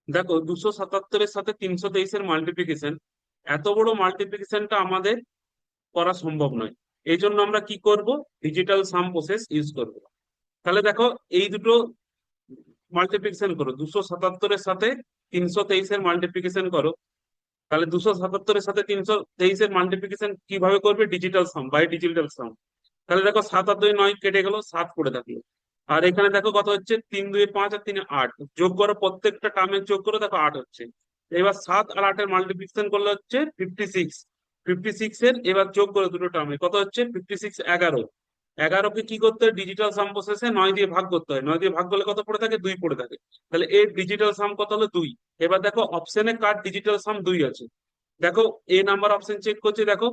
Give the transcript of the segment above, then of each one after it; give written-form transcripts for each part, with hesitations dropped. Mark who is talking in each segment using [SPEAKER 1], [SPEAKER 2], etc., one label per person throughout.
[SPEAKER 1] দেখো 277-এর সাথে 323-এর মাল্টিপ্লিকেশন, এত বড় মাল্টিপ্লিকেশনটা আমাদের করা সম্ভব নয়। এই জন্য আমরা কি করব, ডিজিটাল সাম প্রসেস ইউজ করব। তাহলে দেখো এই দুটো মাল্টিপ্লিকেশন করো, 277-এর সাথে 323-এর মাল্টিপ্লিকেশন করো। তাহলে 277-এর সাথে 323-এর মাল্টিপ্লিকেশন কিভাবে করবে, ডিজিটাল সাম বাই ডিজিটাল সাম। তাহলে দেখো 7 আর 2 9 কেটে গেল, 7 পড়ে থাকলো। আর এখানে দেখো কত হচ্ছে, 3 2 5 আর 3 8, যোগ করো প্রত্যেকটা টার্মের যোগ করো, দেখো 8 হচ্ছে। এবার 7 আর 8-এর মাল্টিপ্লিকেশন করলে হচ্ছে 56। 56-এর এবার যোগ করে দুটো টার্মে কত হচ্ছে, 56 11। 11কে কি করতে হয়, ডিজিটাল সাম প্রসেসে 9 দিয়ে ভাগ করতে হয়, 9 দিয়ে ভাগ করলে কত পড়ে থাকে, 2 পড়ে থাকে। তাহলে এর ডিজিটাল সাম কত হলো, 2। এবার দেখো অপশনে কার ডিজিটাল সাম 2 আছে। দেখো এ নাম্বার অপশন চেক করছে, দেখো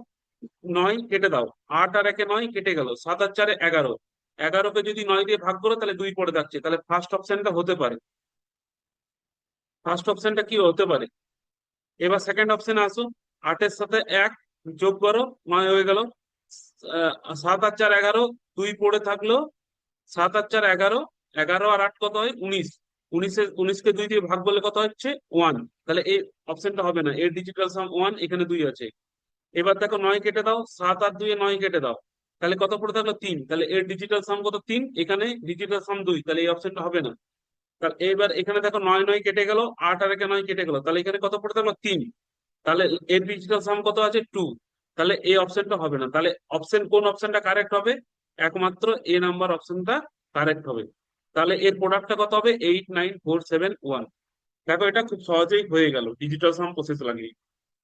[SPEAKER 1] 9 কেটে দাও, 8 আর 1-এ 9 কেটে গেল, 7 আর 4-এ 11। 11কে যদি 9 দিয়ে ভাগ করো তাহলে 2 পড়ে থাকছে, তাহলে ফার্স্ট অপশনটা হতে পারে। ফার্স্ট অপশনটা কি হতে পারে। এবার সেকেন্ড অপশনে আসো, 8-এর সাথে 1 যোগ করো, 9 হয়ে গেল। 7 আর 4 11, 2 পড়ে থাকলো। 7 আর 4 11, 11 আর 8 কত হয়, 19। 19কে 2 দিয়ে ভাগ করলে কত হচ্ছে, 1। তাহলে এই অপশনটা হবে না, এর ডিজিটাল সাম 1, এখানে 2 আছে। এবার দেখো 9 কেটে দাও, 7 আর 2-এ 9 কেটে দাও, তাহলে কত পড়ে থাকলো, 3। তাহলে এর ডিজিটাল সাম কত, 3, এখানে ডিজিটাল সাম 2, তাহলে এই অপশনটা হবে না। তাহলে এবার এখানে দেখো 9 9 কেটে গেল, 8 আর 1-এ 9 কেটে গেল, তাহলে এখানে কত পড়ে থাকলো, 3। তাহলে এর ডিজিটাল সাম কত আছে, 2। তাহলে এই অপশনটা হবে না। তাহলে অপশন কোন অপশনটা কারেক্ট হবে, একমাত্র এ নাম্বার অপশনটা কারেক্ট হবে। তাহলে এর প্রোডাক্টটা কত হবে, 8 9 4 7 1। দেখো এটা খুব সহজেই হয়ে গেল ডিজিটাল সাম প্রসেস লাগিয়ে।